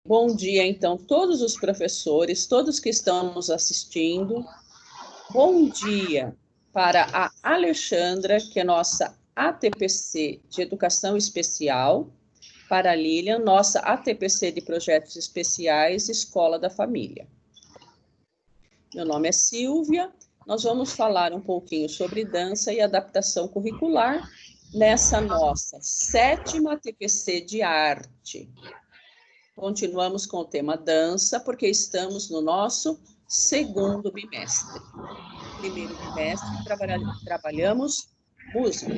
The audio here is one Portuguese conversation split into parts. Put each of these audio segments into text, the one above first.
Bom dia, então, todos os professores, todos que estão nos assistindo. Bom dia para a Alexandra, que é nossa ATPC de Educação Especial, para a Lilian, nossa ATPC de Projetos Especiais, Escola da Família. Meu nome é Silvia, nós vamos falar um pouquinho sobre dança e adaptação curricular nessa nossa 7ª ATPC de arte. Continuamos com o tema dança, porque estamos no nosso 2º bimestre. Primeiro bimestre, trabalhamos música.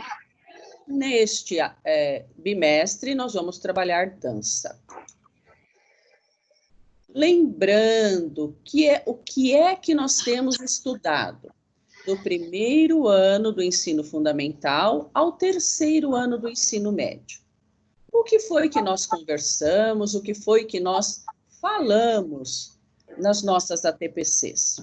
Neste bimestre, nós vamos trabalhar dança. Lembrando o que é que nós temos estudado do primeiro ano do ensino fundamental ao 3º ano do ensino médio. O que foi que nós conversamos, o que foi que nós falamos nas nossas ATPCs?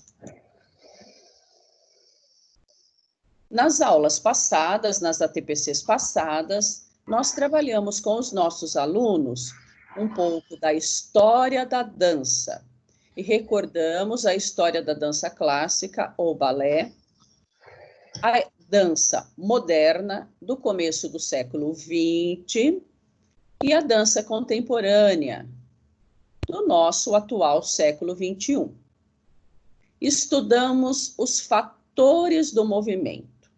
Nas aulas passadas, nas ATPCs passadas, nós trabalhamos com os nossos alunos um pouco da história da dança e recordamos a história da dança clássica ou balé, a dança moderna do começo do século XX e a dança contemporânea do nosso atual século XXI. Estudamos os fatores do movimento: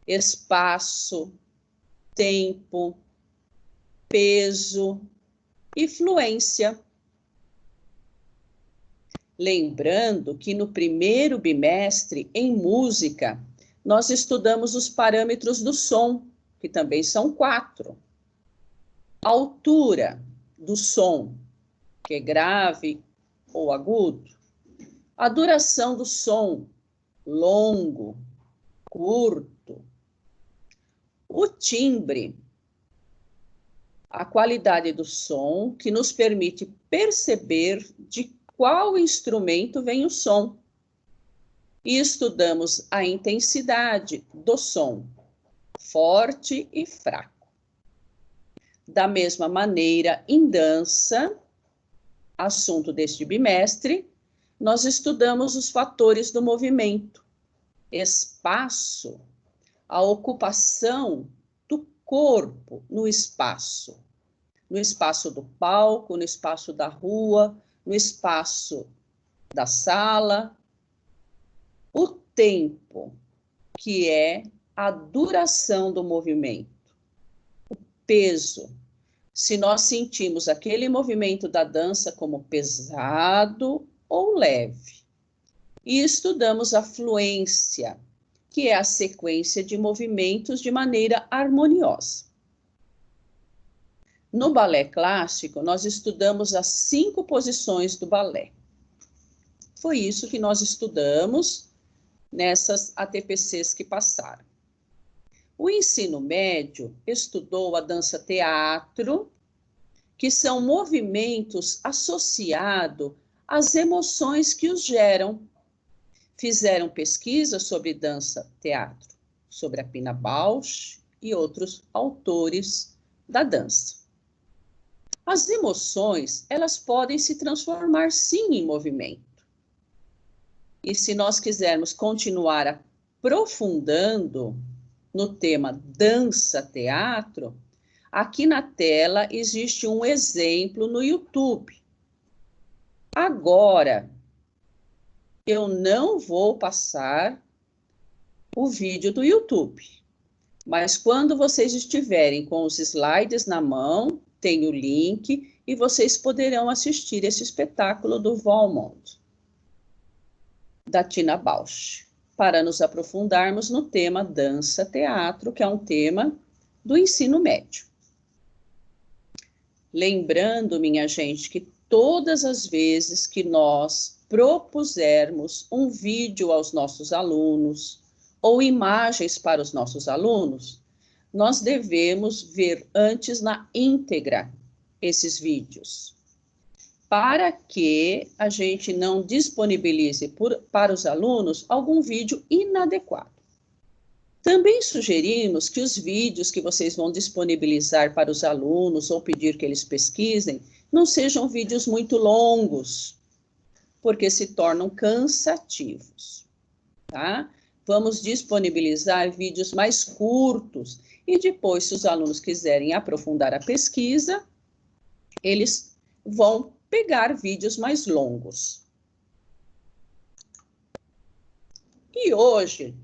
espaço, tempo, peso e fluência. Lembrando que no primeiro bimestre, em música, nós estudamos os parâmetros do som, que também são 4. A altura do som, que é grave ou agudo. A duração do som, longo, curto. O timbre, a qualidade do som, que nos permite perceber de qual instrumento vem o som. E estudamos a intensidade do som, forte e fraco. Da mesma maneira, em dança, assunto deste bimestre, nós estudamos os fatores do movimento, espaço, a ocupação do corpo no espaço do palco, no espaço da rua, no espaço da sala. O tempo, que é a duração do movimento. O peso, se nós sentimos aquele movimento da dança como pesado ou leve. E estudamos a fluência, que é a sequência de movimentos de maneira harmoniosa. No balé clássico, nós estudamos as 5 posições do balé. Foi isso que nós estudamos nessas ATPCs que passaram. O ensino médio estudou a dança-teatro, que são movimentos associados às emoções que os geram. Fizeram pesquisa sobre dança-teatro, sobre a Pina Bausch e outros autores da dança. As emoções, elas podem se transformar sim em movimento. E se nós quisermos continuar aprofundando no tema dança-teatro, aqui na tela existe um exemplo no YouTube. Agora, eu não vou passar o vídeo do YouTube, mas quando vocês estiverem com os slides na mão, tem o link e vocês poderão assistir esse espetáculo do Valmont, da Tina Bausch, para nos aprofundarmos no tema dança-teatro, que é um tema do ensino médio. Lembrando, minha gente, que todas as vezes que nós propusermos um vídeo aos nossos alunos ou imagens para os nossos alunos, nós devemos ver antes na íntegra esses vídeos, para que a gente não disponibilize para os alunos algum vídeo inadequado. Também sugerimos que os vídeos que vocês vão disponibilizar para os alunos ou pedir que eles pesquisem não sejam vídeos muito longos, porque se tornam cansativos, tá? Vamos disponibilizar vídeos mais curtos e depois, se os alunos quiserem aprofundar a pesquisa, eles vão pegar vídeos mais longos. E hoje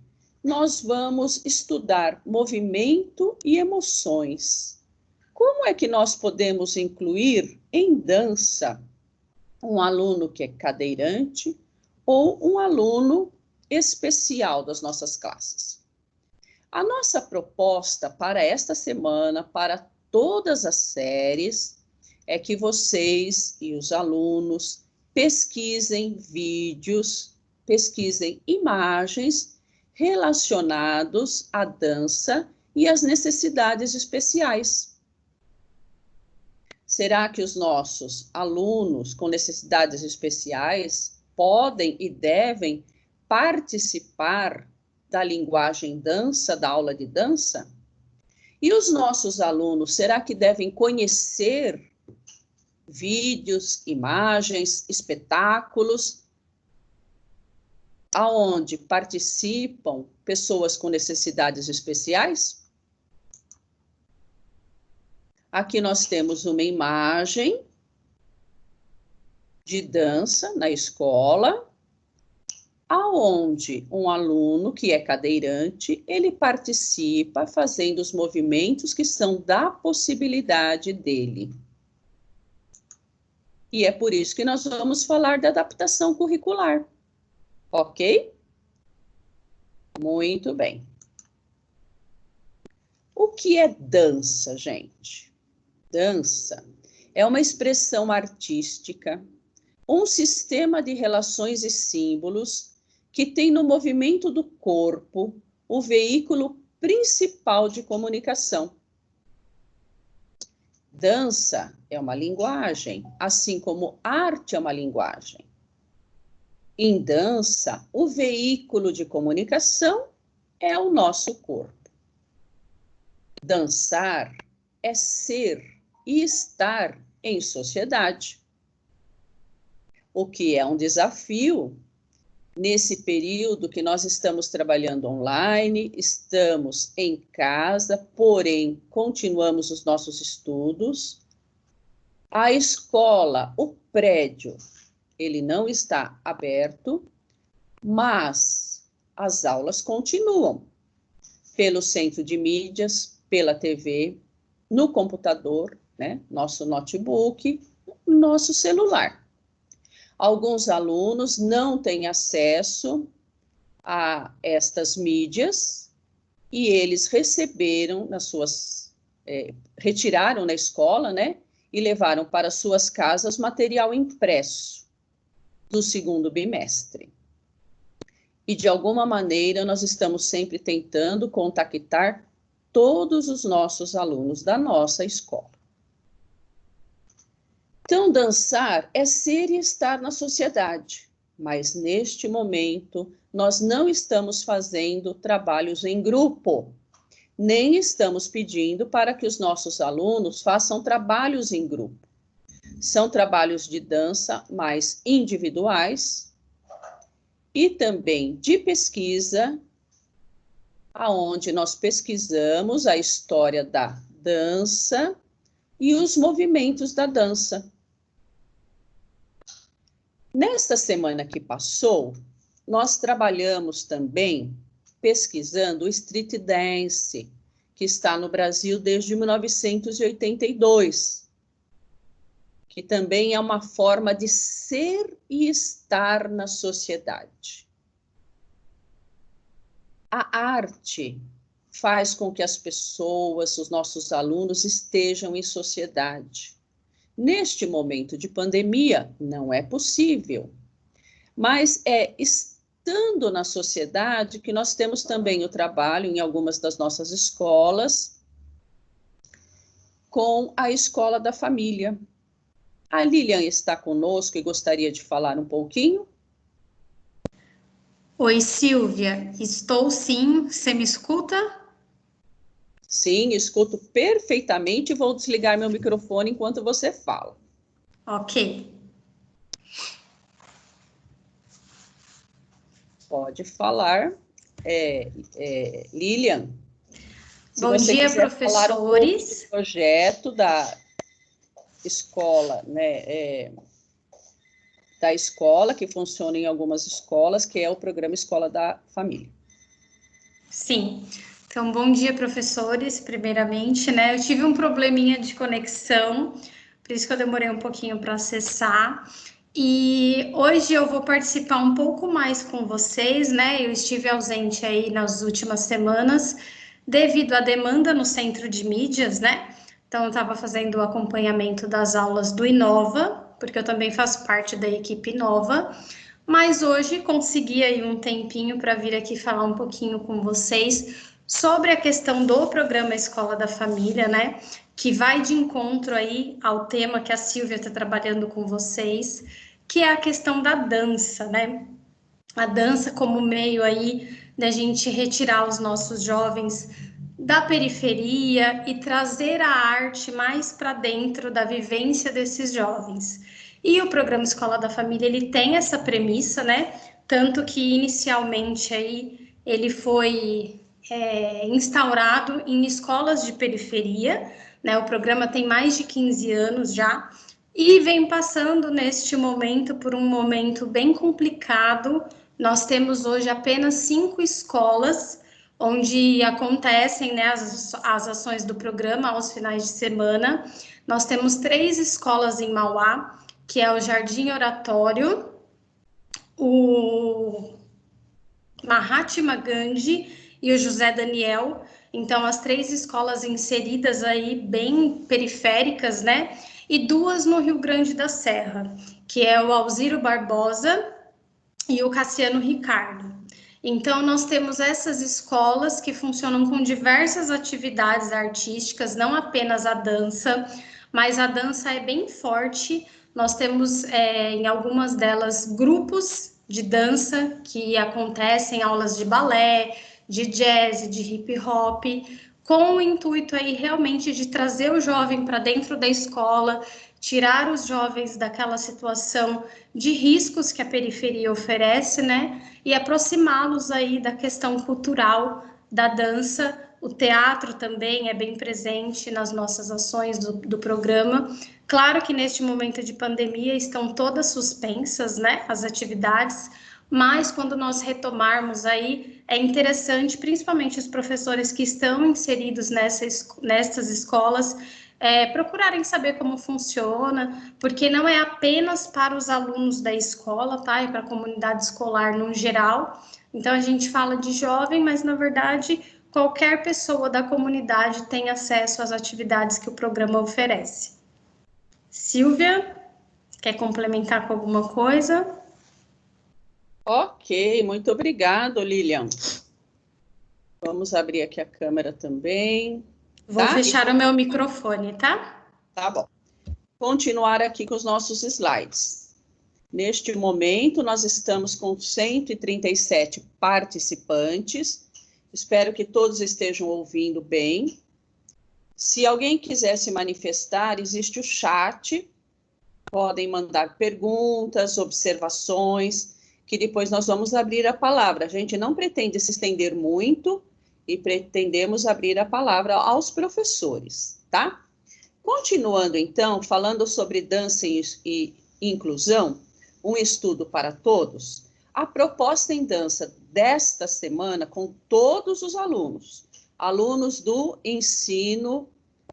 nós vamos estudar movimento e emoções. Como é que nós podemos incluir em dança um aluno que é cadeirante ou um aluno especial das nossas classes? A nossa proposta para esta semana, para todas as séries, é que vocês e os alunos pesquisem vídeos, pesquisem imagens relacionados à dança e às necessidades especiais. Será que os nossos alunos com necessidades especiais podem e devem participar da linguagem dança, da aula de dança? E os nossos alunos, será que devem conhecer vídeos, imagens, espetáculos, aonde participam pessoas com necessidades especiais? Aqui nós temos uma imagem de dança na escola, aonde um aluno que é cadeirante, ele participa fazendo os movimentos que são da possibilidade dele. E é por isso que nós vamos falar da adaptação curricular. Ok? Muito bem. O que é dança, gente? Dança é uma expressão artística, um sistema de relações e símbolos que tem no movimento do corpo o veículo principal de comunicação. Dança é uma linguagem, assim como arte é uma linguagem. Em dança, o veículo de comunicação é o nosso corpo. Dançar é ser e estar em sociedade. O que é um desafio nesse período que nós estamos trabalhando online, estamos em casa, porém continuamos os nossos estudos. A escola, o prédio, ele não está aberto, mas as aulas continuam pelo centro de mídias, pela TV, no computador, né, nosso notebook, nosso celular. Alguns alunos não têm acesso a estas mídias e eles receberam nas suas, retiraram na escola, né, e levaram para suas casas material impresso do segundo bimestre. E, de alguma maneira, nós estamos sempre tentando contactar todos os nossos alunos da nossa escola. Então, dançar é ser e estar na sociedade, mas, neste momento, nós não estamos fazendo trabalhos em grupo, nem estamos pedindo para que os nossos alunos façam trabalhos em grupo. São trabalhos de dança mais individuais e também de pesquisa, aonde nós pesquisamos a história da dança e os movimentos da dança. Nesta semana que passou, nós trabalhamos também pesquisando o street dance, que está no Brasil desde 1982. Que também é uma forma de ser e estar na sociedade. A arte faz com que as pessoas, os nossos alunos, estejam em sociedade. Neste momento de pandemia, não é possível, mas é estando na sociedade que nós temos também o trabalho em algumas das nossas escolas com a Escola da Família. A Lilian está conosco e gostaria de falar um pouquinho. Oi, Silvia. Estou sim. Você me escuta? Sim, escuto perfeitamente e vou desligar meu microfone enquanto você fala. Ok. Pode falar, Lilian. Se Bom você dia, quiser falar um pouco professores. do projeto da escola, né, da escola, que funciona em algumas escolas, que é o programa Escola da Família. Sim. Então, bom dia, professores, primeiramente, né? Eu tive um probleminha de conexão, por isso que eu demorei um pouquinho para acessar. E hoje eu vou participar um pouco mais com vocês, né? Eu estive ausente aí nas últimas semanas, devido à demanda no centro de mídias, né? Então, eu estava fazendo o acompanhamento das aulas do Inova, porque eu também faço parte da equipe Inova. Mas hoje consegui aí um tempinho para vir aqui falar um pouquinho com vocês sobre a questão do programa Escola da Família, né? Que vai de encontro aí ao tema que a Silvia está trabalhando com vocês, que é a questão da dança, né? A dança como meio aí da gente retirar os nossos jovens da periferia e trazer a arte mais para dentro da vivência desses jovens. E o programa Escola da Família, ele tem essa premissa, né? Tanto que inicialmente aí ele foi instaurado em escolas de periferia, né? O programa tem mais de 15 anos já, e vem passando neste momento por um momento bem complicado. Nós temos hoje apenas 5 escolas onde acontecem, né, as ações do programa aos finais de semana. Nós temos 3 escolas em Mauá, que é o Jardim Oratório, o Mahatma Gandhi e o José Daniel. Então, as 3 escolas inseridas aí bem periféricas, né? E 2 no Rio Grande da Serra, que é o Alziro Barbosa e o Cassiano Ricardo. Então, nós temos essas escolas que funcionam com diversas atividades artísticas, não apenas a dança, mas a dança é bem forte. Nós temos em algumas delas grupos de dança que acontecem, aulas de balé, de jazz, de hip hop, com o intuito aí realmente de trazer o jovem para dentro da escola, tirar os jovens daquela situação de riscos que a periferia oferece, né? E aproximá-los aí da questão cultural da dança. O teatro também é bem presente nas nossas ações do programa. Claro que neste momento de pandemia estão todas suspensas, né? As atividades, mas quando nós retomarmos aí, é interessante, principalmente os professores que estão inseridos nessas escolas, procurarem saber como funciona, porque não é apenas para os alunos da escola, tá? É para a comunidade escolar no geral. Então, a gente fala de jovem, mas, na verdade, qualquer pessoa da comunidade tem acesso às atividades que o programa oferece. Silvia, quer complementar com alguma coisa? Ok, muito obrigado, Lilian. Vamos abrir aqui a câmera também. Vou fechar o meu microfone, tá? Tá bom. Continuar aqui com os nossos slides. Neste momento, nós estamos com 137 participantes. Espero que todos estejam ouvindo bem. Se alguém quiser se manifestar, existe o chat. Podem mandar perguntas, observações, que depois nós vamos abrir a palavra. A gente não pretende se estender muito e pretendemos abrir a palavra aos professores, tá? Continuando, então, falando sobre dança e inclusão, um estudo para todos, a proposta em dança desta semana com todos os alunos do ensino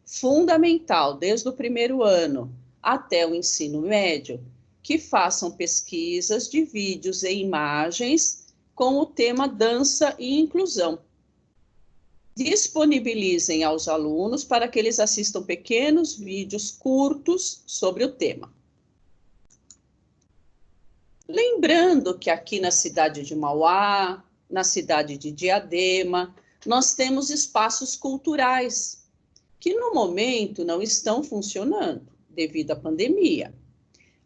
fundamental, desde o primeiro ano até o ensino médio, que façam pesquisas de vídeos e imagens com o tema dança e inclusão. Disponibilizem aos alunos para que eles assistam pequenos vídeos curtos sobre o tema. Lembrando que aqui na cidade de Mauá, na cidade de Diadema, nós temos espaços culturais que no momento não estão funcionando devido à pandemia.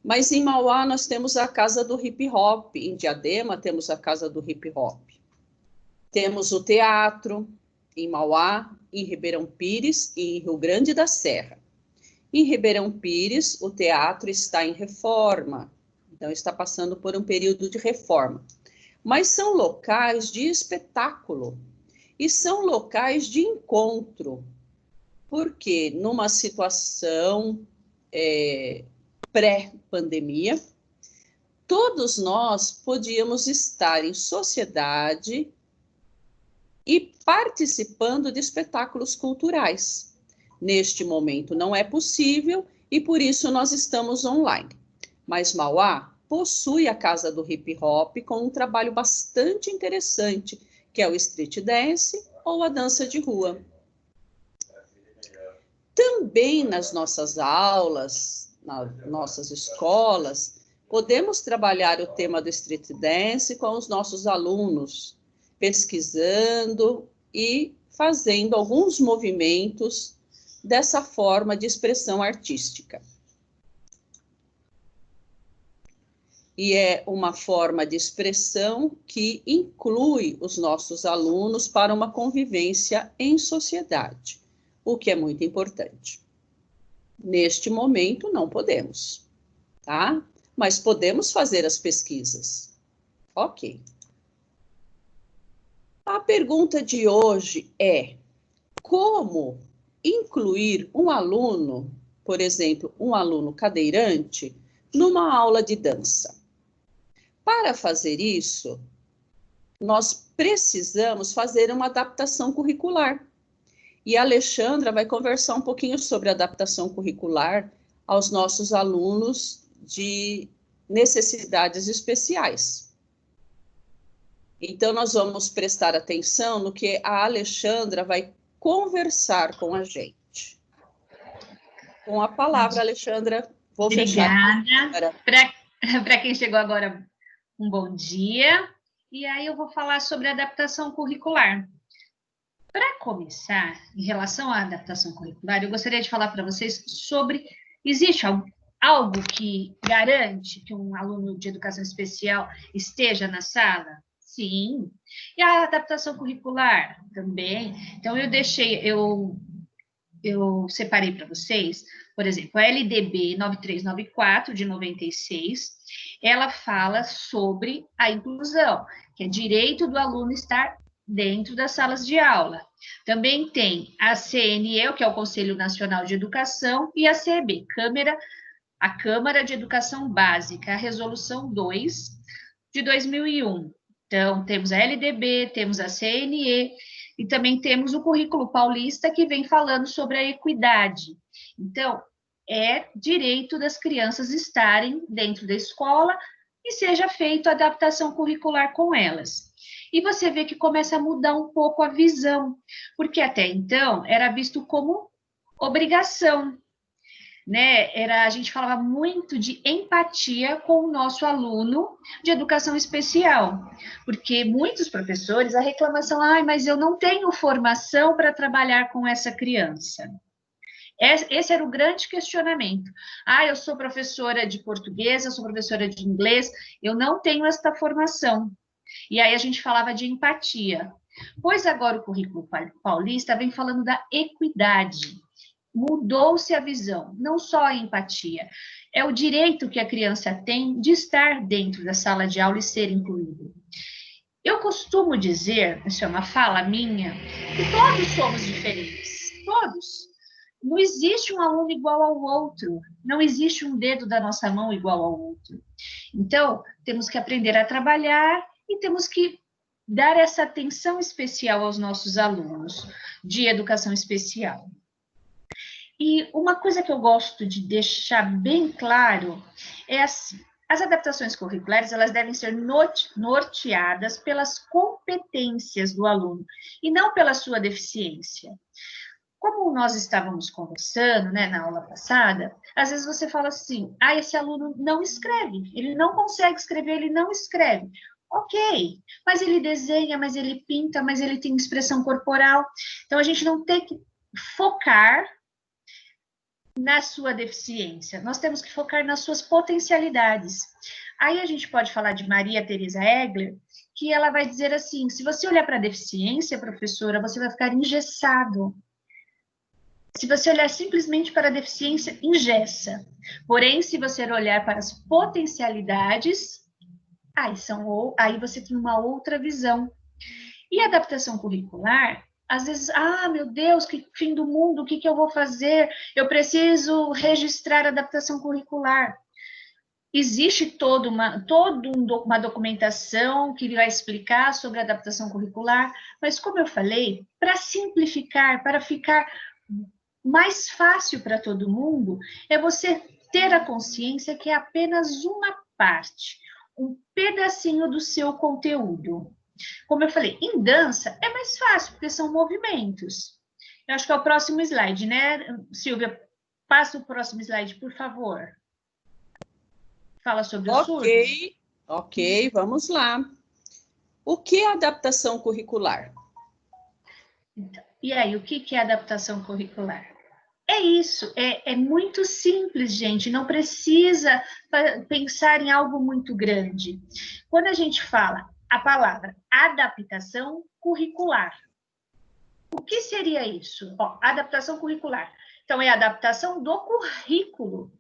Mas em Mauá nós temos a Casa do Hip Hop, em Diadema temos a Casa do Hip Hop. Temos o teatro em Mauá, em Ribeirão Pires e em Rio Grande da Serra. Em Ribeirão Pires, o teatro está em reforma, então está passando por um período de reforma. Mas são locais de espetáculo e são locais de encontro, porque numa situação pré-pandemia, todos nós podíamos estar em sociedade e participando de espetáculos culturais. Neste momento não é possível e por isso nós estamos online. Mas Mauá possui a Casa do Hip Hop com um trabalho bastante interessante, que é o street dance ou a dança de rua. Também nas nossas aulas, nas nossas escolas, podemos trabalhar o tema do street dance com os nossos alunos, pesquisando e fazendo alguns movimentos dessa forma de expressão artística. E é uma forma de expressão que inclui os nossos alunos para uma convivência em sociedade, o que é muito importante. Neste momento, não podemos, tá? Mas podemos fazer as pesquisas. Ok. A pergunta de hoje é: como incluir um aluno, por exemplo, um aluno cadeirante, numa aula de dança? Para fazer isso, nós precisamos fazer uma adaptação curricular. E a Alexandra vai conversar um pouquinho sobre adaptação curricular aos nossos alunos de necessidades especiais. Então, nós vamos prestar atenção no que a Alexandra vai conversar com a gente. Com a palavra, Alexandra, vou fechar. Obrigada. Para quem chegou agora, um bom dia. E aí eu vou falar sobre adaptação curricular. Para começar, em relação à adaptação curricular, eu gostaria de falar para vocês sobre... Existe algo que garante que um aluno de educação especial esteja na sala? Sim. E a adaptação curricular também. Então, eu separei para vocês, por exemplo, a LDB 9394, de 96, ela fala sobre a inclusão, que é direito do aluno estar dentro das salas de aula. Também tem a CNE, que é o Conselho Nacional de Educação, e a CEB, a Câmara de Educação Básica, a Resolução 2, de 2001. Então, temos a LDB, temos a CNE, e também temos o Currículo Paulista, que vem falando sobre a equidade. Então, é direito das crianças estarem dentro da escola e seja feita a adaptação curricular com elas. E você vê que começa a mudar um pouco a visão, porque até então era visto como obrigação, né? A gente falava muito de empatia com o nosso aluno de educação especial, porque muitos professores, a reclamação, mas eu não tenho formação para trabalhar com essa criança. Esse era o grande questionamento. Eu sou professora de português, eu sou professora de inglês, eu não tenho esta formação. E aí a gente falava de empatia. Pois agora o Currículo Paulista vem falando da equidade. Mudou-se a visão, não só a empatia. É o direito que a criança tem de estar dentro da sala de aula e ser incluída. Eu costumo dizer, isso é uma fala minha, que todos somos diferentes, todos. Não existe um aluno igual ao outro, não existe um dedo da nossa mão igual ao outro. Então, temos que aprender a trabalhar e temos que dar essa atenção especial aos nossos alunos de educação especial. E uma coisa que eu gosto de deixar bem claro é assim, as adaptações curriculares, elas devem ser norteadas pelas competências do aluno e não pela sua deficiência. Como nós estávamos conversando, né, na aula passada, às vezes você fala assim, esse aluno não escreve, ele não consegue escrever, ele não escreve. Ok, mas ele desenha, mas ele pinta, mas ele tem expressão corporal. Então, a gente não tem que focar na sua deficiência, nós temos que focar nas suas potencialidades. Aí a gente pode falar de Maria Teresa Egler, que ela vai dizer assim, se você olhar para a deficiência, professora, você vai ficar engessado. Se você olhar simplesmente para a deficiência, engessa. Porém, se você olhar para as potencialidades, aí você tem uma outra visão. E a adaptação curricular, às vezes, meu Deus, que fim do mundo, o que eu vou fazer? Eu preciso registrar a adaptação curricular. Existe toda uma documentação que vai explicar sobre a adaptação curricular, mas como eu falei, para simplificar, para ficar mais fácil para todo mundo, é você ter a consciência que é apenas uma parte, um pedacinho do seu conteúdo. Como eu falei, em dança é mais fácil, porque são movimentos. Eu acho que é o próximo slide, né, Silvia? Passa o próximo slide, por favor. Fala sobre o surdo. Ok, vamos lá. O que é adaptação curricular? Então, e aí, o que é adaptação curricular? É isso, é muito simples, gente, não precisa pensar em algo muito grande. Quando a gente fala a palavra adaptação curricular, o que seria isso? Adaptação curricular. Então, é a adaptação do currículo.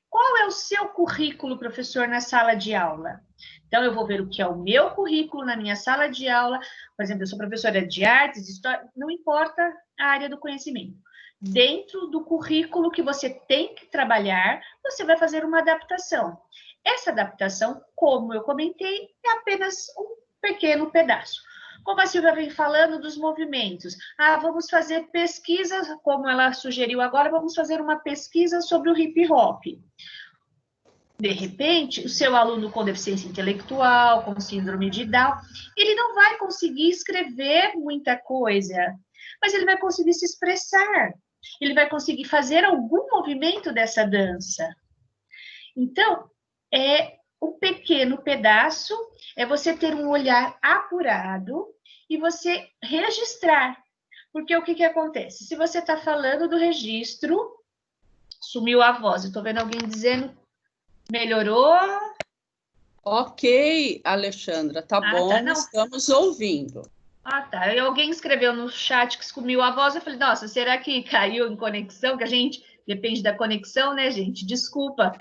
Qual é o seu currículo, professor, na sala de aula? Então, eu vou ver o que é o meu currículo na minha sala de aula. Por exemplo, eu sou professora de artes, história, não importa a área do conhecimento. Dentro do currículo que você tem que trabalhar, você vai fazer uma adaptação. Essa adaptação, como eu comentei, é apenas um pequeno pedaço. Como a Silvia vem falando dos movimentos, vamos fazer pesquisa, como ela sugeriu agora, vamos fazer uma pesquisa sobre o hip hop. De repente, o seu aluno com deficiência intelectual, com síndrome de Down, ele não vai conseguir escrever muita coisa, mas ele vai conseguir se expressar, ele vai conseguir fazer algum movimento dessa dança. Então, é um pequeno pedaço, é você ter um olhar apurado e você registrar. Porque o que acontece? Se você está falando do registro, sumiu a voz. Eu estou vendo alguém dizendo, melhorou? Ok, Alexandra, tá bom, tá, estamos ouvindo. Tá. E alguém escreveu no chat que sumiu a voz. Eu falei, nossa, será que caiu em conexão? Que a gente depende da conexão, né, gente? Desculpa.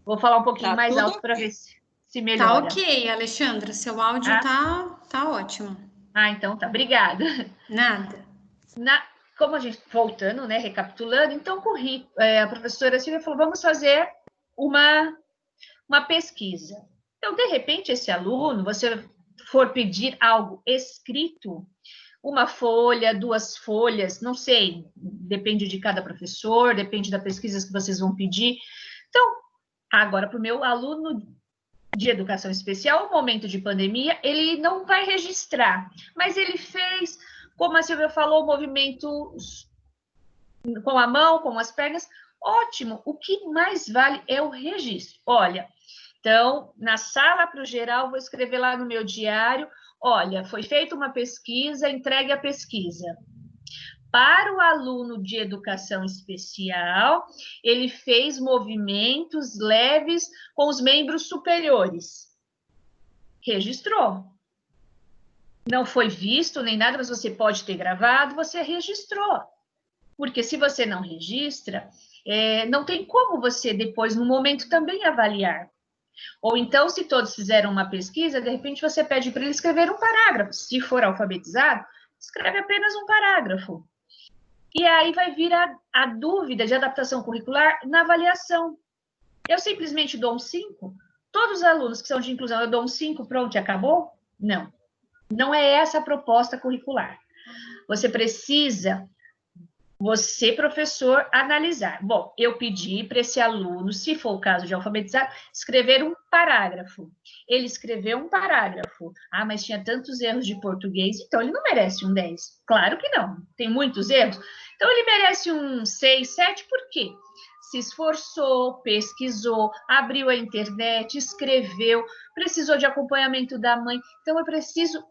Vou falar um pouquinho mais alto para ver se melhora. Tá ok, Alexandra. Seu áudio tá ótimo. Então tá. Obrigada. Nada. Como a gente, voltando, né, recapitulando, então a professora Silvia falou, vamos fazer uma pesquisa. Então, de repente, esse aluno, você for pedir algo escrito, uma folha, 2 folhas, não sei, depende de cada professor, depende das pesquisas que vocês vão pedir. Então, agora, para o meu aluno de educação especial, no momento de pandemia, ele não vai registrar, mas ele fez, como a Silvia falou, movimentos com a mão, com as pernas, ótimo. O que mais vale é o registro. Olha, então, na sala para o geral, vou escrever lá no meu diário, olha, foi feita uma pesquisa, entregue a pesquisa. Para o aluno de educação especial, ele fez movimentos leves com os membros superiores. Registrou. Não foi visto nem nada, mas você pode ter gravado, você registrou. Porque se você não registra, não tem como você depois, no momento, também avaliar. Ou então, se todos fizeram uma pesquisa, de repente você pede para ele escrever um parágrafo. Se for alfabetizado, escreve apenas um parágrafo. E aí vai vir a dúvida de adaptação curricular na avaliação. Eu simplesmente dou um 5? Todos os alunos que são de inclusão, eu dou um 5, pronto, e acabou? Não. Não é essa a proposta curricular. Você precisa, você, professor, analisar. Bom, eu pedi para esse aluno, se for o caso de alfabetizar, escrever um parágrafo. Ele escreveu um parágrafo. Mas tinha tantos erros de português, então ele não merece um 10. Claro que não, tem muitos erros. Então ele merece um 6, 7, por quê? Se esforçou, pesquisou, abriu a internet, escreveu, precisou de acompanhamento da mãe. Então eu preciso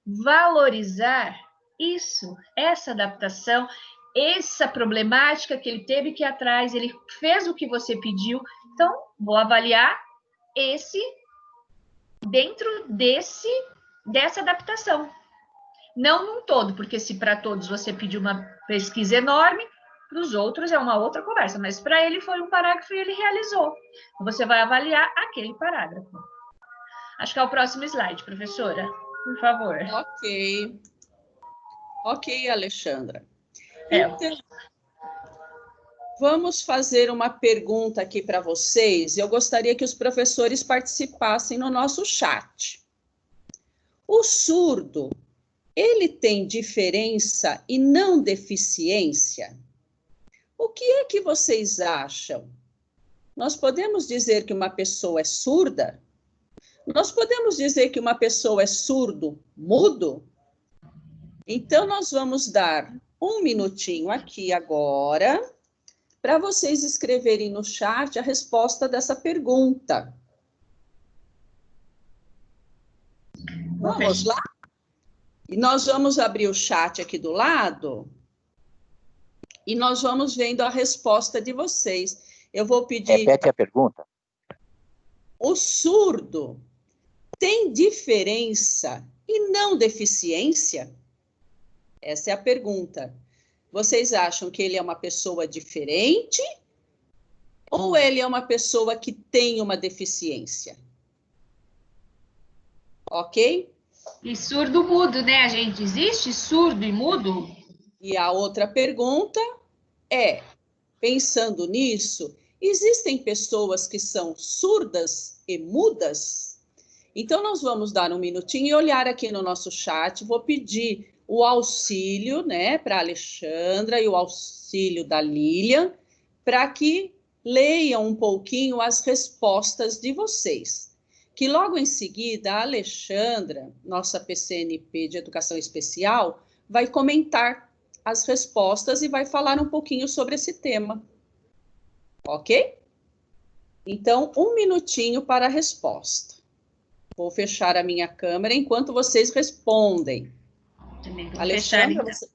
valorizar isso, essa adaptação, essa problemática que ele teve que ir atrás, ele fez o que você pediu, então vou avaliar esse dentro dessa adaptação. Não num todo, porque se para todos você pediu uma pesquisa enorme, Para os outros é uma outra conversa, mas para ele foi um parágrafo e ele realizou. Você vai avaliar aquele parágrafo. Acho que é o próximo slide, professora. Por favor. Ok. Ok, Alexandra. É. Então, vamos fazer uma pergunta aqui para vocês. Eu gostaria que os professores participassem no nosso chat. O surdo, ele tem diferença e não deficiência? O que é que vocês acham? Nós podemos dizer que uma pessoa é surda? Nós podemos dizer que uma pessoa é surdo, mudo? Então, nós vamos dar um minutinho aqui agora para vocês escreverem no chat a resposta dessa pergunta. Vamos lá? E nós vamos abrir o chat aqui do lado e nós vamos vendo a resposta de vocês. Eu vou pedir... Repete a pergunta. O surdo tem diferença e não deficiência? Essa é a pergunta. Vocês acham que ele é uma pessoa diferente ou ele é uma pessoa que tem uma deficiência? Ok? E surdo mudo, né? A gente existe surdo e mudo? E a outra pergunta é, pensando nisso, existem pessoas que são surdas e mudas? Então, nós vamos dar um minutinho e olhar aqui no nosso chat. Vou pedir o auxílio, né, para a Alexandra e o auxílio da Lilian, para que leiam um pouquinho as respostas de vocês. Que logo em seguida, a Alexandra, nossa PCNP de Educação Especial, vai comentar as respostas e vai falar um pouquinho sobre esse tema. Ok? Então, um minutinho para a resposta. Vou fechar a minha câmera enquanto vocês respondem. Alexandra, você...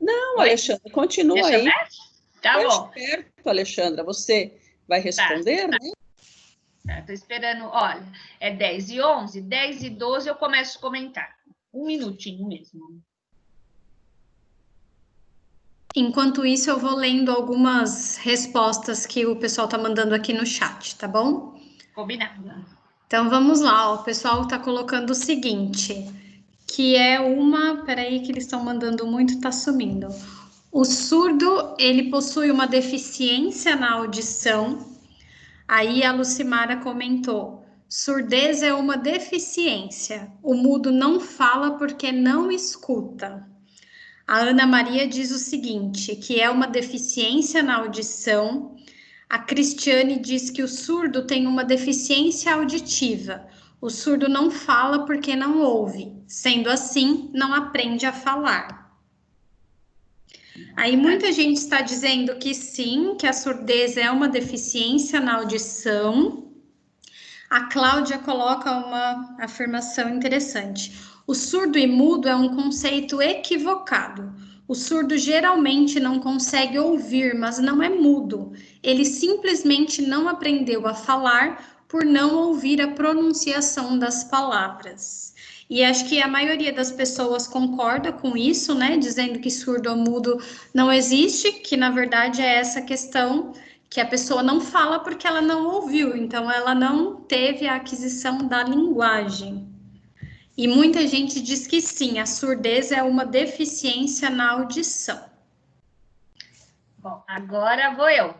Não, Oi? Alexandra, continua aí. Tá bom. Perto, Alexandra, você vai responder, né? Estou esperando, olha, é 10h11, 10h12 eu começo a comentar. Um minutinho mesmo. Enquanto isso, eu vou lendo algumas respostas que o pessoal tá mandando aqui no chat, tá bom? Combinado. Então, vamos lá, ó. O pessoal tá colocando o seguinte, que é uma... Peraí que eles estão mandando muito, tá sumindo. O surdo, ele possui uma deficiência na audição. Aí a Lucimara comentou, surdez é uma deficiência. O mudo não fala porque não escuta. A Ana Maria diz o seguinte, que é uma deficiência na audição. A Cristiane diz que o surdo tem uma deficiência auditiva. O surdo não fala porque não ouve. Sendo assim, não aprende a falar. Aí muita gente está dizendo que sim, que a surdez é uma deficiência na audição. A Cláudia coloca uma afirmação interessante. O surdo e mudo é um conceito equivocado. O surdo geralmente não consegue ouvir, mas não é mudo. Ele simplesmente não aprendeu a falar por não ouvir a pronunciação das palavras. E acho que a maioria das pessoas concorda com isso, né? Dizendo que surdo ou mudo não existe, que na verdade é essa questão que a pessoa não fala porque ela não ouviu, então ela não teve a aquisição da linguagem. E muita gente diz que sim, a surdez é uma deficiência na audição. Bom, agora vou eu.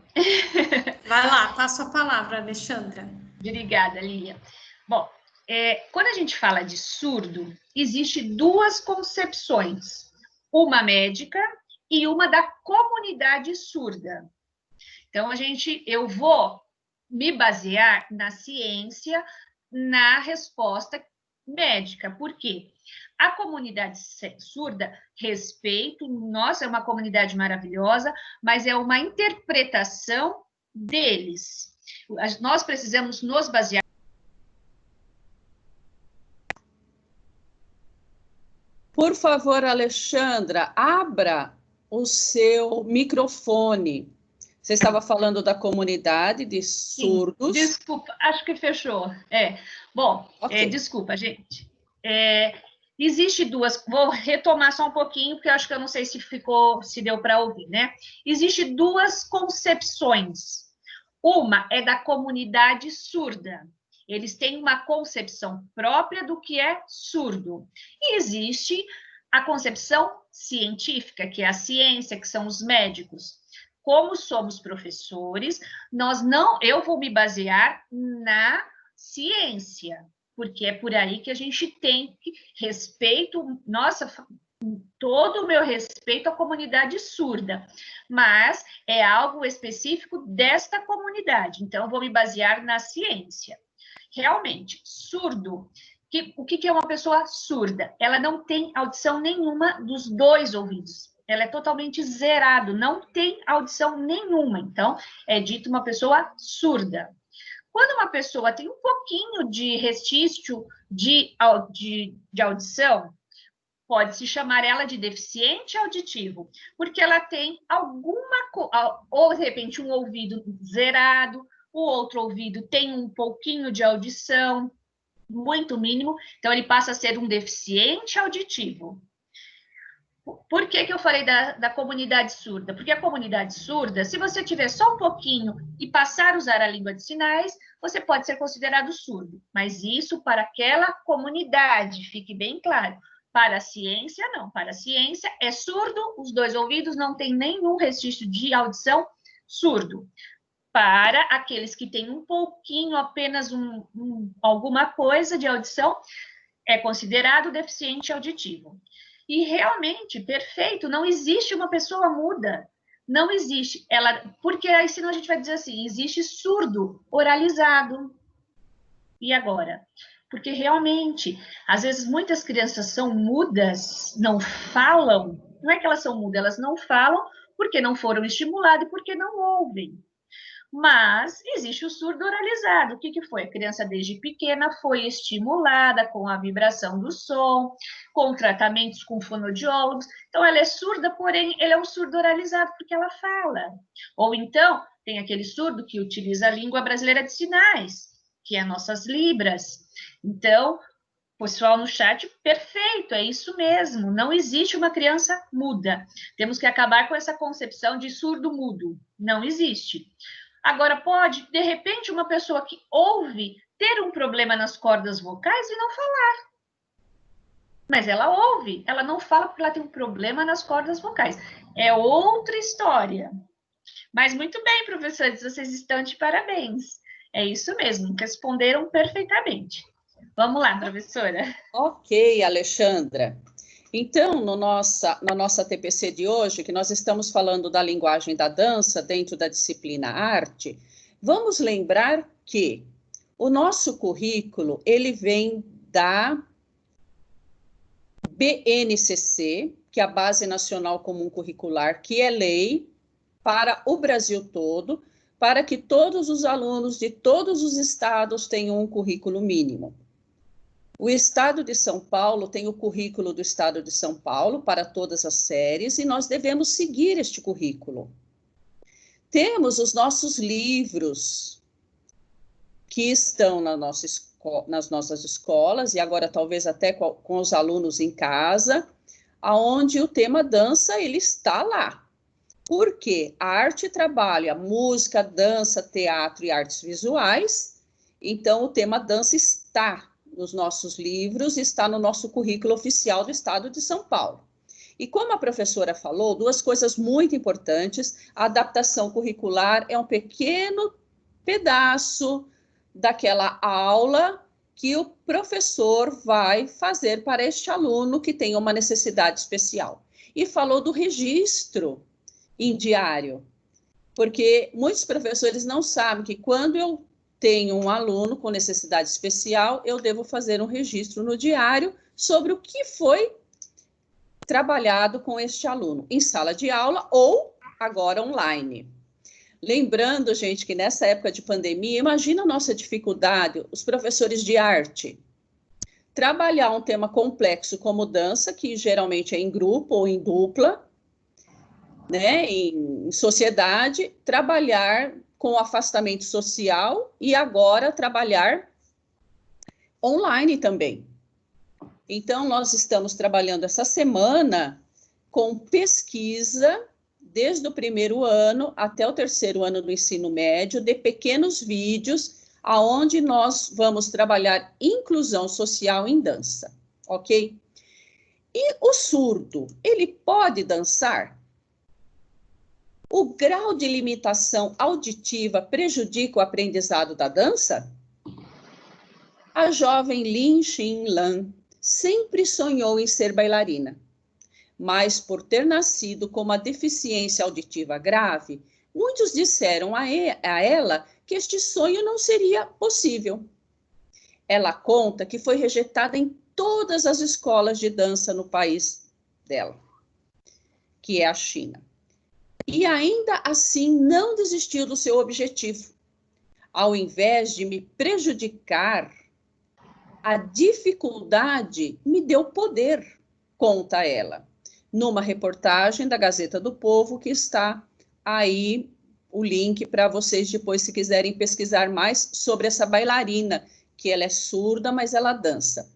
Vai lá, passo a palavra, Alexandra. Obrigada, Lilian. Bom, quando a gente fala de surdo, existe duas concepções, uma médica e uma da comunidade surda. Então, eu vou me basear na ciência, na resposta médica. Por quê? A comunidade surda, respeito, nossa, é uma comunidade maravilhosa, mas é uma interpretação deles. Nós precisamos nos basear. Por favor, Alexandra, abra o seu microfone. Você estava falando da comunidade de surdos. Sim, desculpa, acho que fechou. Bom, Okay. Desculpa, gente. Existe duas, vou retomar só um pouquinho, porque eu acho que eu não sei se deu para ouvir, né? Existe duas concepções. Uma é da comunidade surda. Eles têm uma concepção própria do que é surdo. E existe a concepção científica, que é a ciência, que são os médicos. Como somos professores, eu vou me basear na ciência, porque é por aí que a gente tem respeito, todo o meu respeito à comunidade surda, mas é algo específico desta comunidade, então eu vou me basear na ciência. Realmente, surdo, o que é uma pessoa surda? Ela não tem audição nenhuma dos dois ouvidos, ela é totalmente zerado, não tem audição nenhuma, então é dito uma pessoa surda. Quando uma pessoa tem um pouquinho de restício de audição, pode-se chamar ela de deficiente auditivo, porque ela tem ou de repente um ouvido zerado, o outro ouvido tem um pouquinho de audição, muito mínimo, então ele passa a ser um deficiente auditivo. Por que eu falei da comunidade surda? Porque a comunidade surda, se você tiver só um pouquinho e passar a usar a língua de sinais, você pode ser considerado surdo. Mas isso para aquela comunidade, fique bem claro. Para a ciência, não. Para a ciência, é surdo, os dois ouvidos não tem nenhum restício de audição, surdo. Para aqueles que têm um pouquinho, apenas alguma coisa de audição, é considerado deficiente auditivo. E realmente, perfeito, não existe uma pessoa muda, não existe. Porque aí senão a gente vai dizer assim, existe surdo oralizado. E agora? Porque realmente, às vezes muitas crianças são mudas, não falam, não é que elas são mudas, elas não falam porque não foram estimuladas e porque não ouvem. Mas existe o surdo oralizado. O que foi? A criança, desde pequena, foi estimulada com a vibração do som, com tratamentos com fonoaudiólogos. Então, ela é surda, porém, ele é um surdo oralizado porque ela fala. Ou então, tem aquele surdo que utiliza a língua brasileira de sinais, que é nossas libras. Então, pessoal no chat, perfeito, é isso mesmo. Não existe uma criança muda. Temos que acabar com essa concepção de surdo-mudo. Não existe. Agora, pode, de repente, uma pessoa que ouve ter um problema nas cordas vocais e não falar. Mas ela ouve, ela não fala porque ela tem um problema nas cordas vocais. É outra história. Mas muito bem, professores, vocês estão de parabéns. É isso mesmo, responderam perfeitamente. Vamos lá, professora. Ok, Alexandra. Então, na nossa TPC de hoje, que nós estamos falando da linguagem da dança dentro da disciplina arte, vamos lembrar que o nosso currículo, ele vem da BNCC, que é a Base Nacional Comum Curricular, que é lei para o Brasil todo, para que todos os alunos de todos os estados tenham um currículo mínimo. O Estado de São Paulo tem o currículo do Estado de São Paulo para todas as séries e nós devemos seguir este currículo. Temos os nossos livros que estão nas nossas escolas e agora talvez até com os alunos em casa, aonde o tema dança ele está lá. Porque a arte trabalha música, dança, teatro e artes visuais, então o tema dança está nos nossos livros, está no nosso currículo oficial do Estado de São Paulo. E como a professora falou, duas coisas muito importantes, a adaptação curricular é um pequeno pedaço daquela aula que o professor vai fazer para este aluno que tem uma necessidade especial. E falou do registro em diário, porque muitos professores não sabem que quando eu tenho um aluno com necessidade especial, eu devo fazer um registro no diário sobre o que foi trabalhado com este aluno, em sala de aula ou agora online. Lembrando, gente, que nessa época de pandemia, imagina a nossa dificuldade, os professores de arte, trabalhar um tema complexo como dança, que geralmente é em grupo ou em dupla, né, em sociedade, trabalhar com afastamento social e agora trabalhar online também. Então, nós estamos trabalhando essa semana com pesquisa, desde o primeiro ano até o terceiro ano do ensino médio, de pequenos vídeos, aonde nós vamos trabalhar inclusão social em dança, ok? E o surdo, ele pode dançar? O grau de limitação auditiva prejudica o aprendizado da dança? A jovem Lin Xin Lan sempre sonhou em ser bailarina, mas por ter nascido com uma deficiência auditiva grave, muitos disseram a ela que este sonho não seria possível. Ela conta que foi rejeitada em todas as escolas de dança no país dela, que é a China. E ainda assim não desistiu do seu objetivo. Ao invés de me prejudicar, a dificuldade me deu poder, conta ela, numa reportagem da Gazeta do Povo, que está aí o link para vocês depois, se quiserem pesquisar mais sobre essa bailarina, que ela é surda, mas ela dança.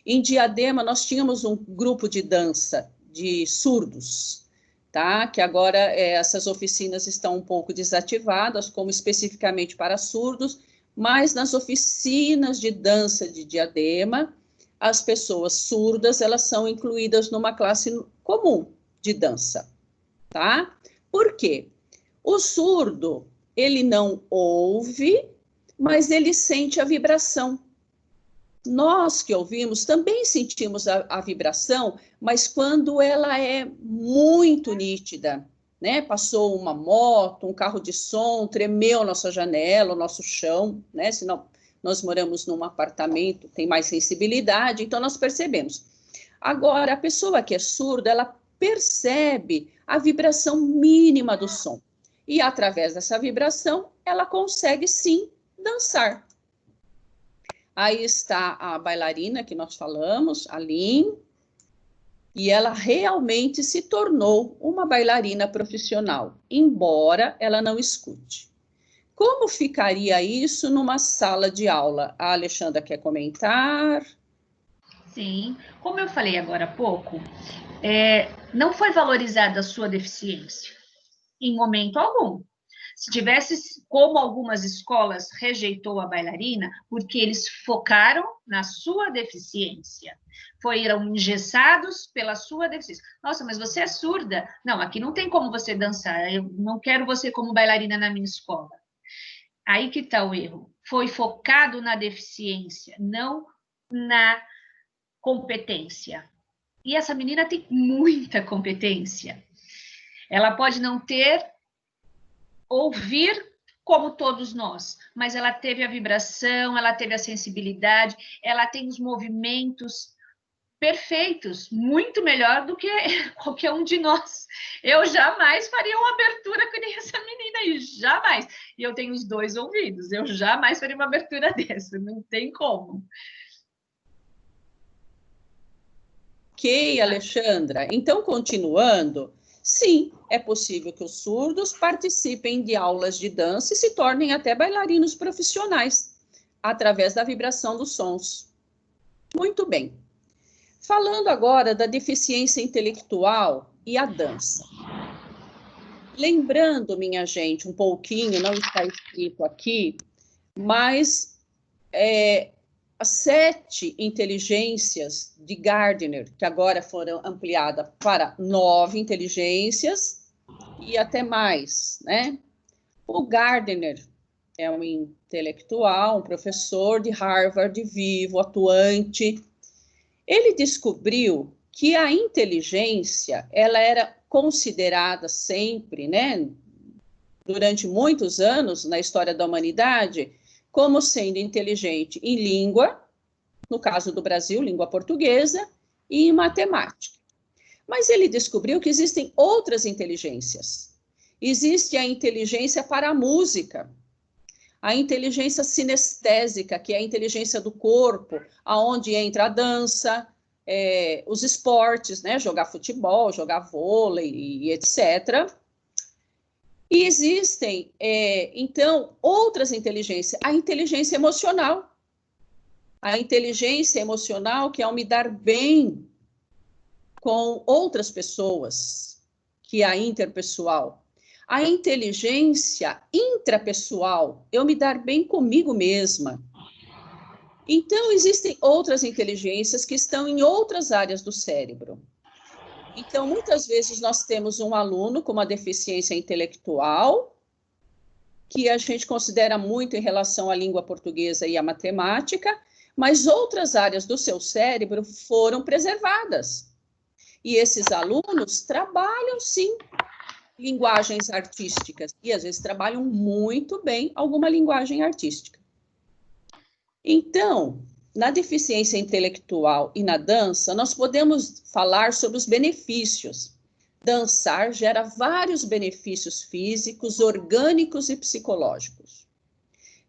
Em Diadema, nós tínhamos um grupo de dança de surdos, tá? Que agora essas oficinas estão um pouco desativadas, como especificamente para surdos, mas nas oficinas de dança de Diadema, as pessoas surdas, elas são incluídas numa classe comum de dança, tá? Por quê? O surdo, ele não ouve, mas ele sente a vibração. Nós que ouvimos também sentimos a vibração, mas quando ela é muito nítida, né? Passou uma moto, um carro de som, tremeu nossa janela, o nosso chão, né? Senão nós moramos num apartamento, tem mais sensibilidade, então nós percebemos. Agora, a pessoa que é surda, ela percebe a vibração mínima do som. E através dessa vibração, ela consegue sim dançar. Aí está a bailarina que nós falamos, a Lin, e ela realmente se tornou uma bailarina profissional, embora ela não escute. Como ficaria isso numa sala de aula? A Alexandra quer comentar? Sim, como eu falei agora há pouco, não foi valorizada a sua deficiência, em momento algum. Se tivesse, como algumas escolas rejeitou a bailarina, porque eles focaram na sua deficiência, foram engessados pela sua deficiência. Nossa, mas você é surda? Não, aqui não tem como você dançar, eu não quero você como bailarina na minha escola. Aí que está o erro. Foi focado na deficiência, não na competência. E essa menina tem muita competência. Ela pode não ouvir como todos nós, mas ela teve a vibração, ela teve a sensibilidade, ela tem os movimentos perfeitos, muito melhor do que qualquer um de nós. Eu jamais faria uma abertura que nem essa menina aí, jamais. E eu tenho os 2 ouvidos, eu jamais faria uma abertura dessa, não tem como. Ok, Alexandra. Então, continuando, sim, é possível que os surdos participem de aulas de dança e se tornem até bailarinos profissionais, através da vibração dos sons. Muito bem. Falando agora da deficiência intelectual e a dança. Lembrando, minha gente, um pouquinho, não está escrito aqui, mas as 7 inteligências de Gardner, que agora foram ampliadas para 9 inteligências e até mais, né? O Gardner é um intelectual, um professor de Harvard, vivo, atuante. Ele descobriu que a inteligência, ela era considerada sempre, né, durante muitos anos na história da humanidade, como sendo inteligente em língua, no caso do Brasil, língua portuguesa, e em matemática. Mas ele descobriu que existem outras inteligências. Existe a inteligência para a música, a inteligência sinestésica, que é a inteligência do corpo, aonde entra a dança, os esportes, né, jogar futebol, jogar vôlei e etc. E existem, então, outras inteligências. A inteligência emocional, A inteligência emocional, que é o me dar bem com outras pessoas, que é a interpessoal. A inteligência intrapessoal, eu me dar bem comigo mesma. Então, existem outras inteligências que estão em outras áreas do cérebro. Então, muitas vezes nós temos um aluno com uma deficiência intelectual, que a gente considera muito em relação à língua portuguesa e à matemática, mas outras áreas do seu cérebro foram preservadas. E esses alunos trabalham, sim, linguagens artísticas, e às vezes trabalham muito bem alguma linguagem artística. Então, na deficiência intelectual e na dança, nós podemos falar sobre os benefícios. Dançar gera vários benefícios físicos, orgânicos e psicológicos.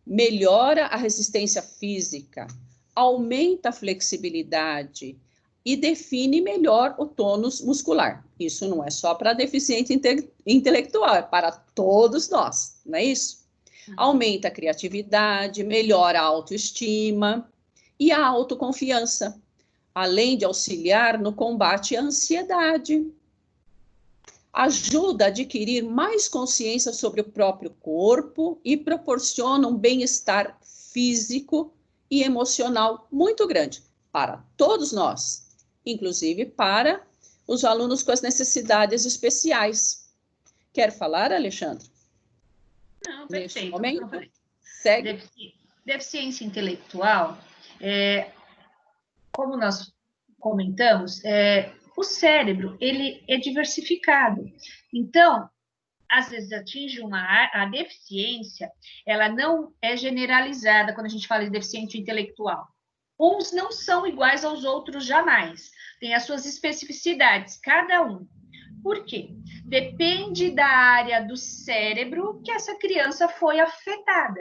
Melhora a resistência física, aumenta a flexibilidade e define melhor o tônus muscular. Isso não é só para deficiente intelectual, é para todos nós, não é isso? Aumenta a criatividade, melhora a autoestima e a autoconfiança, além de auxiliar no combate à ansiedade. Ajuda a adquirir mais consciência sobre o próprio corpo e proporciona um bem-estar físico e emocional muito grande para todos nós, inclusive para os alunos com as necessidades especiais. Quer falar, Alexandre? Não, perfeito. Segue. Deficiência intelectual, como nós comentamos, o cérebro, ele é diversificado. Então, às vezes atinge a deficiência, ela não é generalizada quando a gente fala de deficiente intelectual. Uns não são iguais aos outros jamais. Tem as suas especificidades, cada um. Por quê? Depende da área do cérebro que essa criança foi afetada.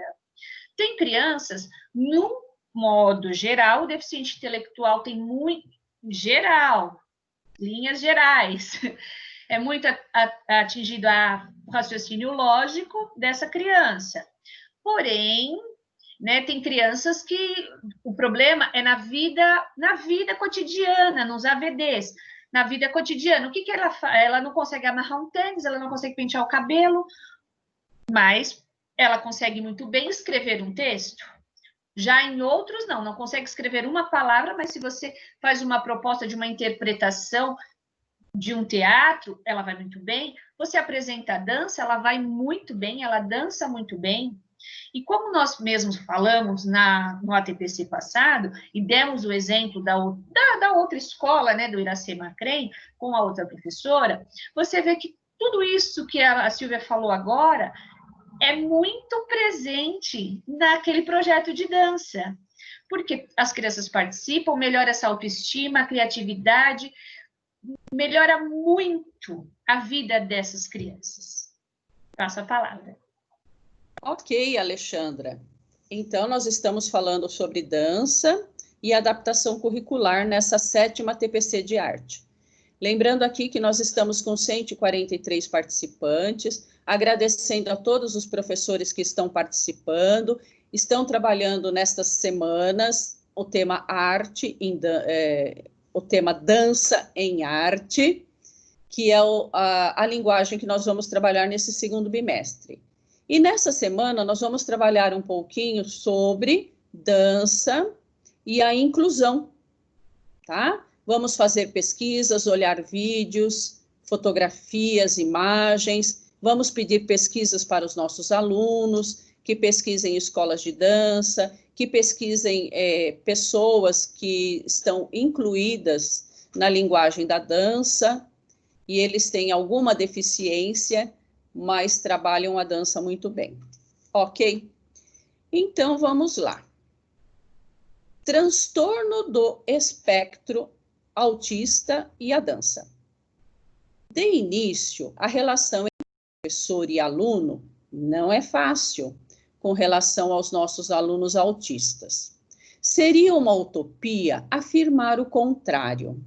Tem crianças, no modo geral, o deficiente intelectual tem muito, geral, linhas gerais, é muito atingido o raciocínio lógico dessa criança. Porém, né, tem crianças que o problema é na vida cotidiana, nos AVDs, na vida cotidiana. O que ela faz? Ela não consegue amarrar um tênis, ela não consegue pentear o cabelo, mas ela consegue muito bem escrever um texto. Já em outros, não consegue escrever uma palavra, mas se você faz uma proposta de uma interpretação de um teatro, ela vai muito bem. Você apresenta a dança, ela vai muito bem, ela dança muito bem. E como nós mesmos falamos no ATPC passado, e demos o exemplo da outra escola, né, do Iracema Crem, com a outra professora, você vê que tudo isso que a Silvia falou agora é muito presente naquele projeto de dança, porque as crianças participam, melhora essa autoestima, a criatividade, melhora muito a vida dessas crianças. Passo a palavra. Ok, Alexandra. Então, nós estamos falando sobre dança e adaptação curricular nessa 7ª TPC de arte. Lembrando aqui que nós estamos com 143 participantes, agradecendo a todos os professores que estão participando, estão trabalhando nestas semanas o tema arte, o tema dança em arte, que é a linguagem que nós vamos trabalhar nesse 2º bimestre. E nessa semana nós vamos trabalhar um pouquinho sobre dança e a inclusão, tá? Vamos fazer pesquisas, olhar vídeos, fotografias, imagens, vamos pedir pesquisas para os nossos alunos, que pesquisem escolas de dança, que pesquisem pessoas que estão incluídas na linguagem da dança, e eles têm alguma deficiência, mas trabalham a dança muito bem. Ok? Então, vamos lá. Transtorno do espectro autista e a dança. De início, a relação entre professor e aluno não é fácil com relação aos nossos alunos autistas. Seria uma utopia afirmar o contrário.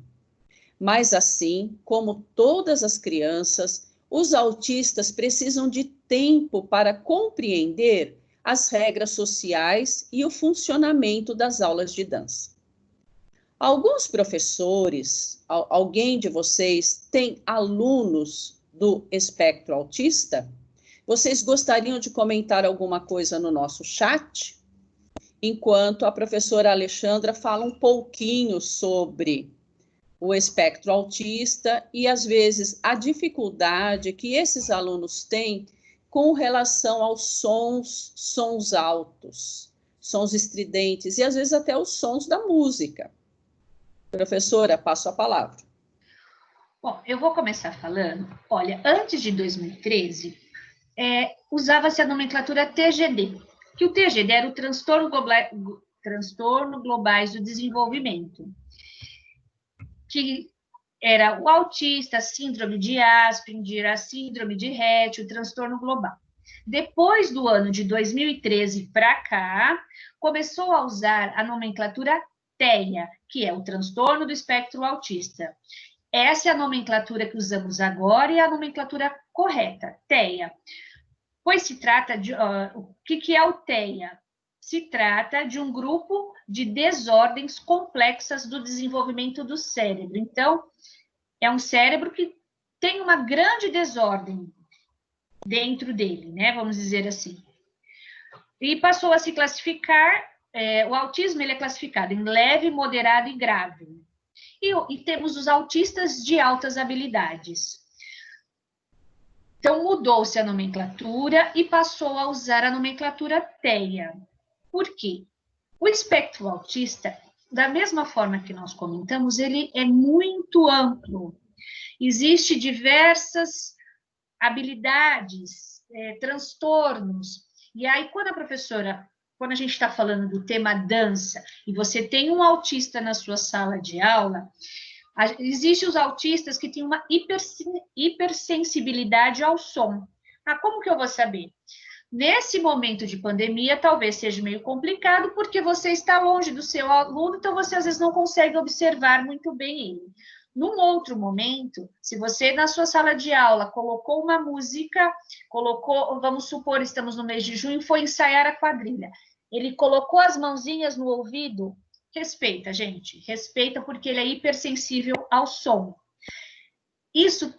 Mas assim, como todas as crianças, os autistas precisam de tempo para compreender as regras sociais e o funcionamento das aulas de dança. Alguns professores, alguém de vocês tem alunos do espectro autista? Vocês gostariam de comentar alguma coisa no nosso chat? Enquanto a professora Alexandra fala um pouquinho sobre o espectro autista e, às vezes, a dificuldade que esses alunos têm com relação aos sons altos, sons estridentes e, às vezes, até os sons da música. Professora, passo a palavra. Bom, eu vou começar falando. Olha, antes de 2013, usava-se a nomenclatura TGD, que o TGD era o transtorno globais do desenvolvimento, que era o autista, síndrome de Asperger, a síndrome de Rett, o transtorno global. Depois do ano de 2013 para cá, começou a usar a nomenclatura TEA, que é o transtorno do espectro autista. Essa é a nomenclatura que usamos agora e a nomenclatura correta, TEA. Pois se trata de... o que é o TEA? Se trata de um grupo de desordens complexas do desenvolvimento do cérebro. Então, é um cérebro que tem uma grande desordem dentro dele, né? Vamos dizer assim. E passou a se classificar, o autismo ele é classificado em leve, moderado e grave. E temos os autistas de altas habilidades. Então, mudou-se a nomenclatura e passou a usar a nomenclatura TEA. Por quê? O espectro autista, da mesma forma que nós comentamos, ele é muito amplo. Existem diversas habilidades, transtornos. E aí, quando a gente está falando do tema dança, e você tem um autista na sua sala de aula, existem os autistas que têm uma hipersensibilidade ao som. Ah, como que eu vou saber? Nesse momento de pandemia, talvez seja meio complicado, porque você está longe do seu aluno, então você às vezes não consegue observar muito bem ele. Num outro momento, se você na sua sala de aula colocou uma música, vamos supor, estamos no mês de junho, foi ensaiar a quadrilha. Ele colocou as mãozinhas no ouvido, respeita, gente, respeita porque ele é hipersensível ao som. Isso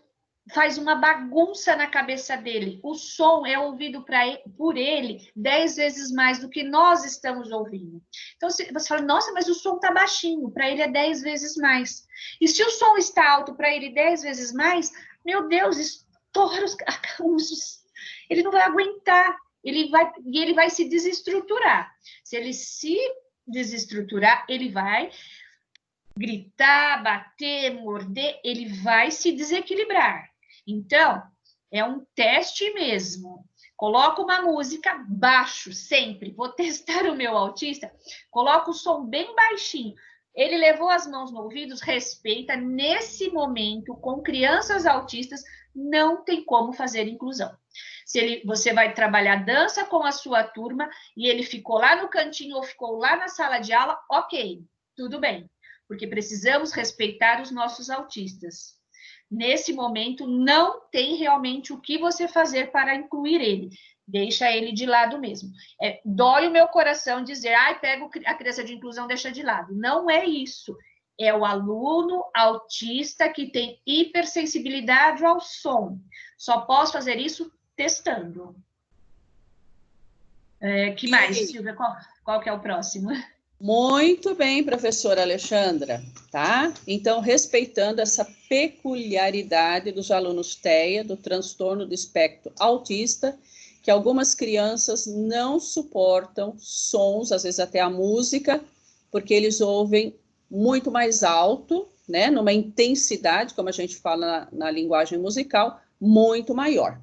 faz uma bagunça na cabeça dele. O som é ouvido por ele 10 vezes mais do que nós estamos ouvindo. Então, você fala, nossa, mas o som está baixinho, para ele é 10 vezes mais. E se o som está alto para ele 10 vezes mais, meu Deus, estoura ele não vai aguentar, ele vai se desestruturar. Se ele se desestruturar, ele vai gritar, bater, morder, ele vai se desequilibrar. Então, é um teste mesmo. Coloco uma música baixo, sempre. Vou testar o meu autista. Coloco o som bem baixinho. Ele levou as mãos no ouvido, respeita. Nesse momento, com crianças autistas, não tem como fazer inclusão. Você vai trabalhar dança com a sua turma e ele ficou lá no cantinho ou ficou lá na sala de aula, ok, tudo bem. Porque precisamos respeitar os nossos autistas. Nesse momento, não tem realmente o que você fazer para incluir ele. Deixa ele de lado mesmo. Dói o meu coração dizer, pega a criança de inclusão, deixa de lado. Não é isso. É o aluno autista que tem hipersensibilidade ao som. Só posso fazer isso testando. Que mais, Silvia? Qual que é o próximo? Muito bem, professora Alexandra, tá? Então, respeitando essa peculiaridade dos alunos TEA, do transtorno do espectro autista, que algumas crianças não suportam sons, às vezes até a música, porque eles ouvem muito mais alto, né? Numa intensidade, como a gente fala na linguagem musical, muito maior.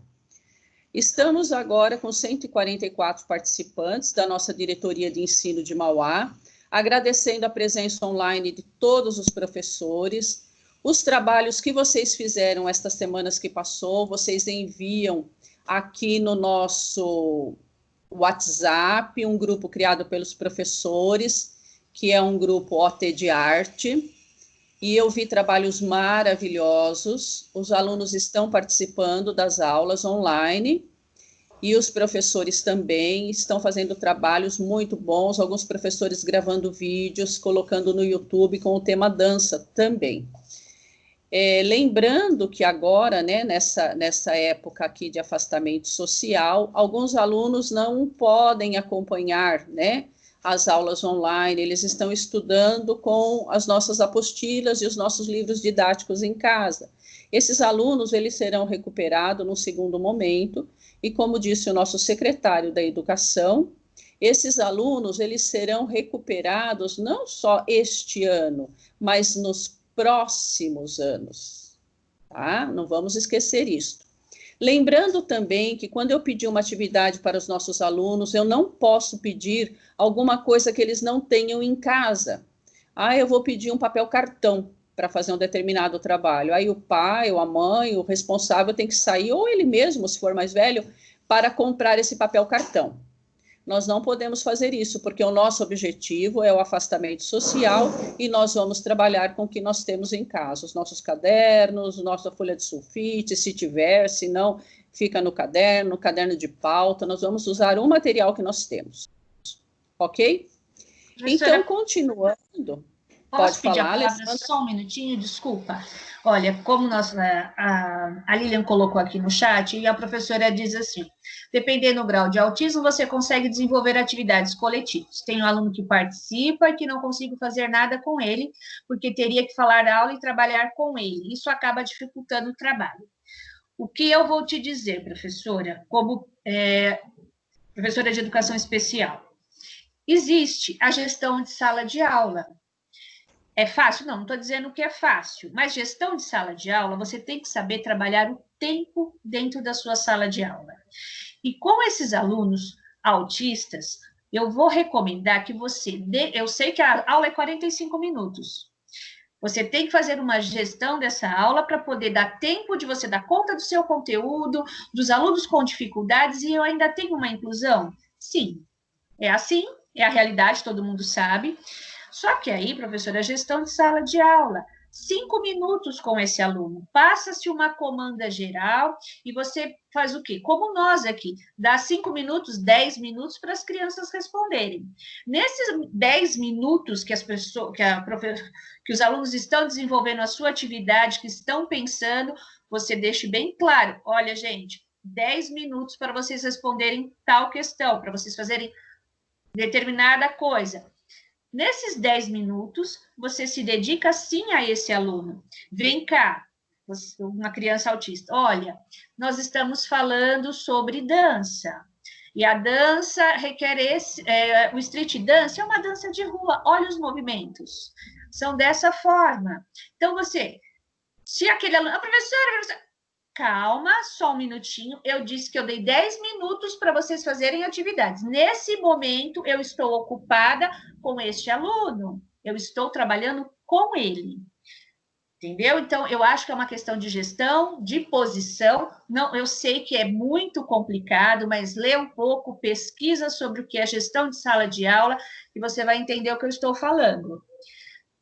Estamos agora com 144 participantes da nossa diretoria de ensino de Mauá, agradecendo a presença online de todos os professores, os trabalhos que vocês fizeram estas semanas que passou, vocês enviam aqui no nosso WhatsApp, um grupo criado pelos professores, que é um grupo OT de arte, e eu vi trabalhos maravilhosos, os alunos estão participando das aulas online, E os professores também estão fazendo trabalhos muito bons, alguns professores gravando vídeos, colocando no YouTube com o tema dança também. Lembrando que agora, né, nessa época aqui de afastamento social, alguns alunos não podem acompanhar, né, as aulas online, eles estão estudando com as nossas apostilas e os nossos livros didáticos em casa. Esses alunos, eles serão recuperados no segundo momento, e como disse o nosso secretário da Educação, esses alunos, eles serão recuperados não só este ano, mas nos próximos anos, tá? Não vamos esquecer isso. Lembrando também que quando eu pedir uma atividade para os nossos alunos, eu não posso pedir alguma coisa que eles não tenham em casa. Eu vou pedir um papel cartão para fazer um determinado trabalho. Aí o pai ou a mãe, o responsável tem que sair, ou ele mesmo, se for mais velho, para comprar esse papel cartão. Nós não podemos fazer isso, porque o nosso objetivo é o afastamento social e nós vamos trabalhar com o que nós temos em casa, os nossos cadernos, nossa folha de sulfite, se tiver, se não, fica no caderno de pauta, nós vamos usar o material que nós temos, ok? Professora, então, continuando... Posso pedir a palavra só um minutinho? Desculpa. Olha, como a Lilian colocou aqui no chat, e a professora diz assim, dependendo do grau de autismo, você consegue desenvolver atividades coletivas. Tem um aluno que participa e que não consigo fazer nada com ele, porque teria que falar aula e trabalhar com ele. Isso acaba dificultando o trabalho. O que eu vou te dizer, professora, como professora de educação especial? Existe a gestão de sala de aula. É fácil? Não estou dizendo que é fácil, mas gestão de sala de aula, você tem que saber trabalhar o tempo dentro da sua sala de aula. E com esses alunos autistas, eu vou recomendar que você eu sei que a aula é 45 minutos. Você tem que fazer uma gestão dessa aula para poder dar tempo de você dar conta do seu conteúdo, dos alunos com dificuldades, e eu ainda tenho uma inclusão? Sim, é assim, é a realidade, todo mundo sabe. Só que aí, professora, a gestão de sala de aula, 5 minutos com esse aluno, passa-se uma comanda geral e você faz o quê? Como nós aqui, dá 5 minutos, 10 minutos para as crianças responderem. Nesses 10 minutos que que os alunos estão desenvolvendo a sua atividade, que estão pensando, você deixe bem claro, olha, gente, 10 minutos para vocês responderem tal questão, para vocês fazerem determinada coisa. Nesses 10 minutos, você se dedica sim a esse aluno. Vem cá, uma criança autista. Olha, nós estamos falando sobre dança. E a dança requer o street dance é uma dança de rua. Olha os movimentos. São dessa forma. Então, se aquele aluno... professora... Calma, só um minutinho. Eu disse que eu dei 10 minutos para vocês fazerem atividades. Nesse momento, eu estou ocupada com este aluno. Eu estou trabalhando com ele. Entendeu? Então, eu acho que é uma questão de gestão, de posição. Não, eu sei que é muito complicado, mas lê um pouco, pesquisa sobre o que é gestão de sala de aula e você vai entender o que eu estou falando.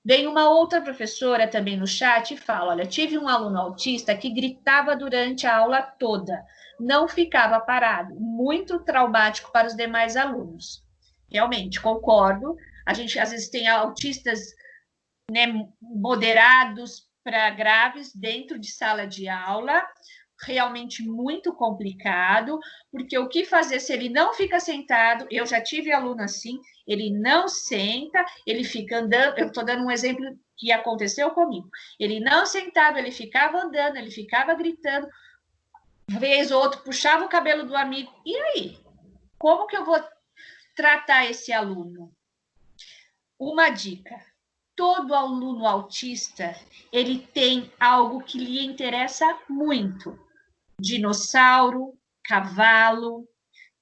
Vem uma outra professora também no chat e fala, olha, tive um aluno autista que gritava durante a aula toda, não ficava parado, muito traumático para os demais alunos. Realmente, concordo, a gente às vezes tem autistas, né, moderados para graves dentro de sala de aula, realmente muito complicado, porque o que fazer se ele não fica sentado? Eu já tive aluno assim, ele não senta, ele fica andando, eu estou dando um exemplo que aconteceu comigo, ele não sentado, ele ficava andando, ele ficava gritando, vez ou outro puxava o cabelo do amigo, e aí? Como que eu vou tratar esse aluno? Uma dica, todo aluno autista, ele tem algo que lhe interessa muito, dinossauro, cavalo,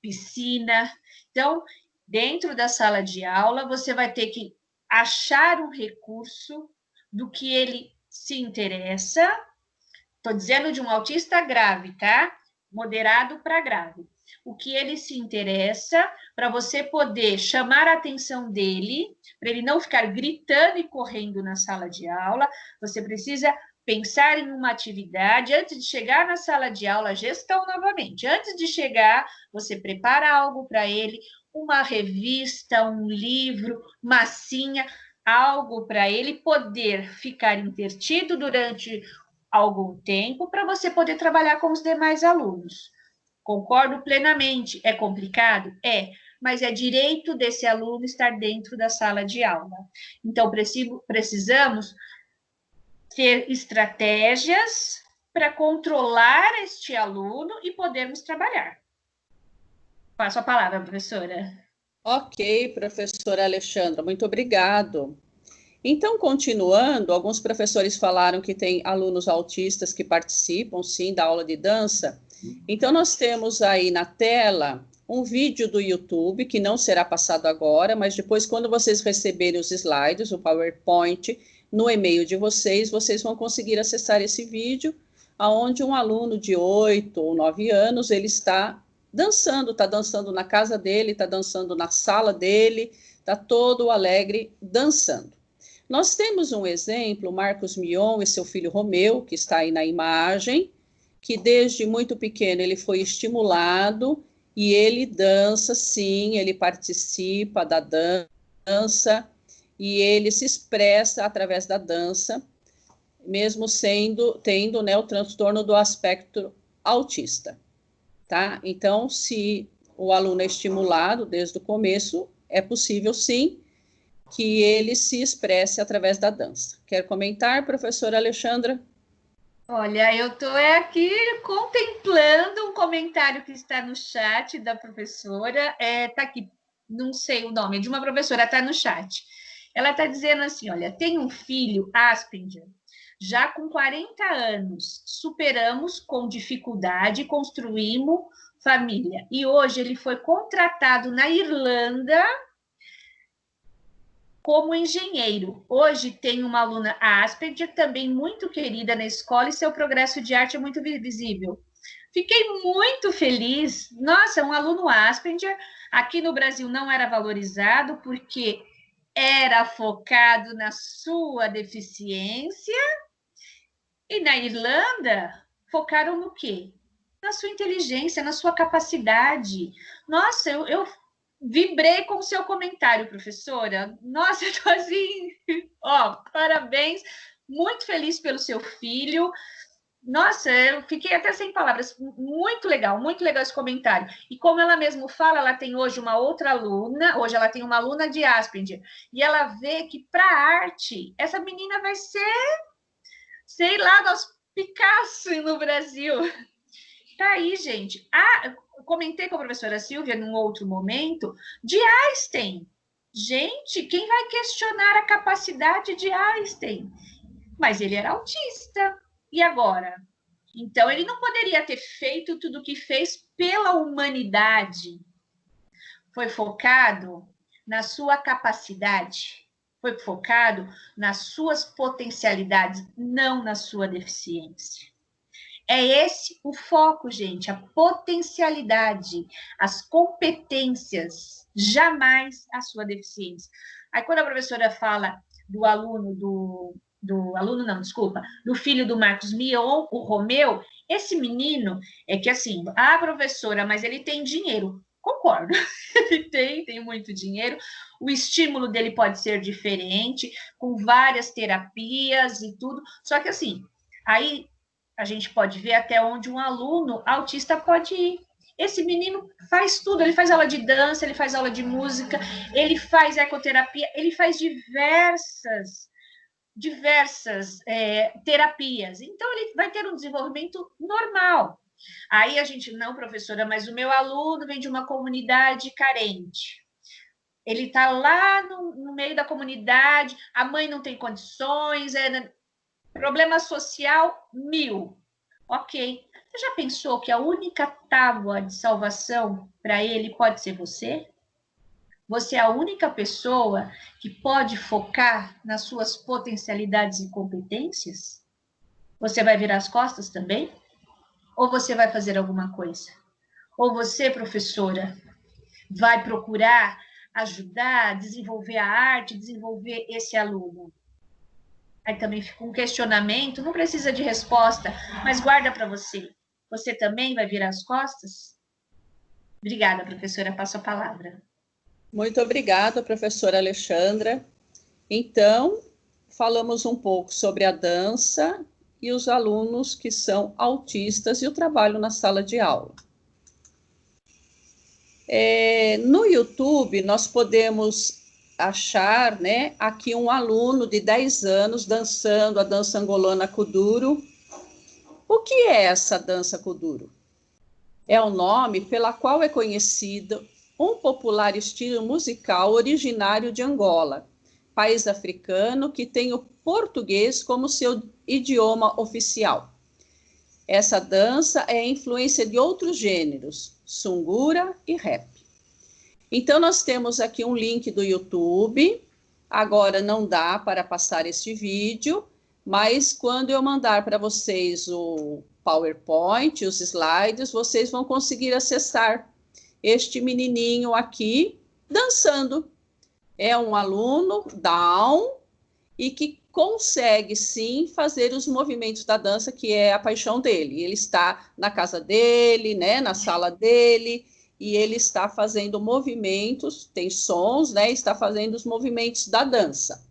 piscina. Então, dentro da sala de aula, você vai ter que achar um recurso do que ele se interessa. Estou dizendo de um autista grave, tá? Moderado para grave. O que ele se interessa, para você poder chamar a atenção dele, para ele não ficar gritando e correndo na sala de aula, você precisa pensar em uma atividade, antes de chegar na sala de aula, gestão novamente. Antes de chegar, você prepara algo para ele, uma revista, um livro, massinha, algo para ele poder ficar entretido durante algum tempo, para você poder trabalhar com os demais alunos. Concordo plenamente. É complicado? É, mas é direito desse aluno estar dentro da sala de aula. Então, precisamos ter estratégias para controlar este aluno e podermos trabalhar. Passo a palavra, professora. Ok, professora Alexandra, muito obrigado. Então, continuando, alguns professores falaram que tem alunos autistas que participam, sim, da aula de dança. Então, nós temos aí na tela um vídeo do YouTube, que não será passado agora, mas depois, quando vocês receberem os slides, o PowerPoint, no e-mail de vocês, vocês vão conseguir acessar esse vídeo, onde um aluno de 8 ou 9 anos, ele está dançando na casa dele, está dançando na sala dele, está todo alegre dançando. Nós temos um exemplo, Marcos Mion e seu filho Romeu, que está aí na imagem, que desde muito pequeno ele foi estimulado e ele dança, sim, ele participa da dança e ele se expressa através da dança, mesmo tendo, né, o transtorno do aspecto autista, tá? Então, se o aluno é estimulado desde o começo, é possível, sim, que ele se expresse através da dança. Quer comentar, professora Alexandra? Olha, eu estou aqui contemplando um comentário que está no chat da professora. Está aqui, não sei o nome, de uma professora, está no chat. Ela está dizendo assim, olha, tem um filho, Asperger, já com 40 anos, superamos com dificuldade, construímos família. E hoje ele foi contratado na Irlanda como engenheiro. Hoje tem uma aluna Asperger, também muito querida na escola, e seu progresso de arte é muito visível. Fiquei muito feliz. Nossa, um aluno Asperger, aqui no Brasil não era valorizado, porque era focado na sua deficiência, e na Irlanda focaram no quê? Na sua inteligência, na sua capacidade. Nossa, eu vibrei com o seu comentário, professora. Nossa, eu tô assim, ó, parabéns, muito feliz pelo seu filho. Nossa, eu fiquei até sem palavras. Muito legal esse comentário. E como ela mesmo fala, ela tem hoje uma outra aluna, hoje ela tem uma aluna de Asperger, e ela vê que para arte, essa menina vai ser, sei lá, nosso Picasso no Brasil. Tá aí, gente. Eu comentei com a professora Silvia num outro momento de Einstein. Gente, quem vai questionar a capacidade de Einstein? Mas ele era autista. E agora? Então, ele não poderia ter feito tudo o que fez pela humanidade. Foi focado na sua capacidade, foi focado nas suas potencialidades, não na sua deficiência. É esse o foco, gente, a potencialidade, as competências, jamais a sua deficiência. Aí, quando a professora fala do aluno, do filho do Marcos Mion, o Romeu, esse menino é que assim, professora, mas ele tem dinheiro. Concordo, ele tem muito dinheiro, o estímulo dele pode ser diferente, com várias terapias e tudo, só que assim, aí a gente pode ver até onde um aluno autista pode ir. Esse menino faz tudo, ele faz aula de dança, ele faz aula de música, ele faz ecoterapia, ele faz diversas terapias. Então, ele vai ter um desenvolvimento normal. Aí a gente, não, professora, mas o meu aluno vem de uma comunidade carente. Ele está lá no meio da comunidade, a mãe não tem condições, problema social, 1000. Ok. Você já pensou que a única tábua de salvação para ele pode ser você? Você é a única pessoa que pode focar nas suas potencialidades e competências? Você vai virar as costas também? Ou você vai fazer alguma coisa? Ou você, professora, vai procurar ajudar, desenvolver a arte, desenvolver esse aluno? aí também fica um questionamento, não precisa de resposta, mas guarda para você. Você também vai virar as costas? Obrigada, professora, passo a palavra. Muito obrigada, professora Alexandra. Então, falamos um pouco sobre a dança e os alunos que são autistas e o trabalho na sala de aula. No YouTube, nós podemos achar, né, aqui um aluno de 10 anos dançando a dança angolana Kuduro. O que é essa dança Kuduro? É o nome pela qual é conhecido um popular estilo musical originário de Angola, país africano que tem o português como seu idioma oficial. Essa dança é influência de outros gêneros, sungura e rap. Então, nós temos aqui um link do YouTube. Agora não dá para passar este vídeo, mas quando eu mandar para vocês o PowerPoint, os slides, vocês vão conseguir acessar este menininho aqui dançando. É um aluno Down e que consegue, sim, fazer os movimentos da dança, que é a paixão dele. Ele está na casa dele, né, na sala dele, e ele está fazendo movimentos, tem sons, né, está fazendo os movimentos da dança,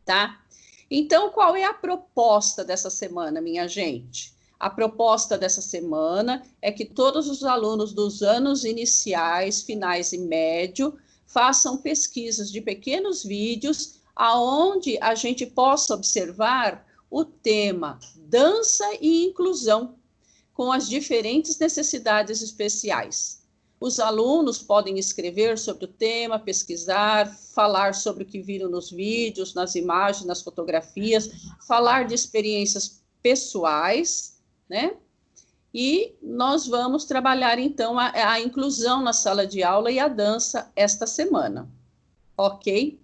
tá? Então, qual é a proposta dessa semana, minha gente? A proposta dessa semana é que todos os alunos dos anos iniciais, finais e médio façam pesquisas de pequenos vídeos aonde a gente possa observar o tema dança e inclusão com as diferentes necessidades especiais. Os alunos podem escrever sobre o tema, pesquisar, falar sobre o que viram nos vídeos, nas imagens, nas fotografias, falar de experiências pessoais, né? E nós vamos trabalhar, então, a inclusão na sala de aula e a dança esta semana, ok?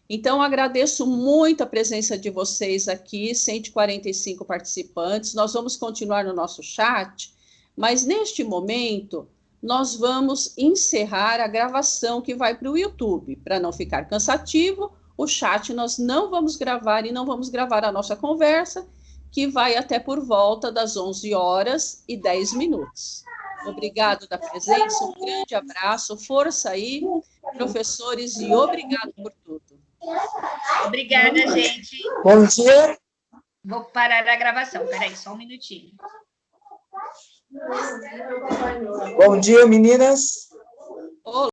Então, agradeço muito a presença de vocês aqui, 145 participantes. Nós vamos continuar no nosso chat, mas neste momento nós vamos encerrar a gravação que vai para o YouTube. Para não ficar cansativo, o chat nós não vamos gravar e não vamos gravar a nossa conversa, que vai até por volta das 11h10. Obrigado da presença, um grande abraço, força aí, professores, e obrigado por tudo. Obrigada, gente. Bom dia. Vou parar a gravação, peraí, só um minutinho. Bom dia, meninas.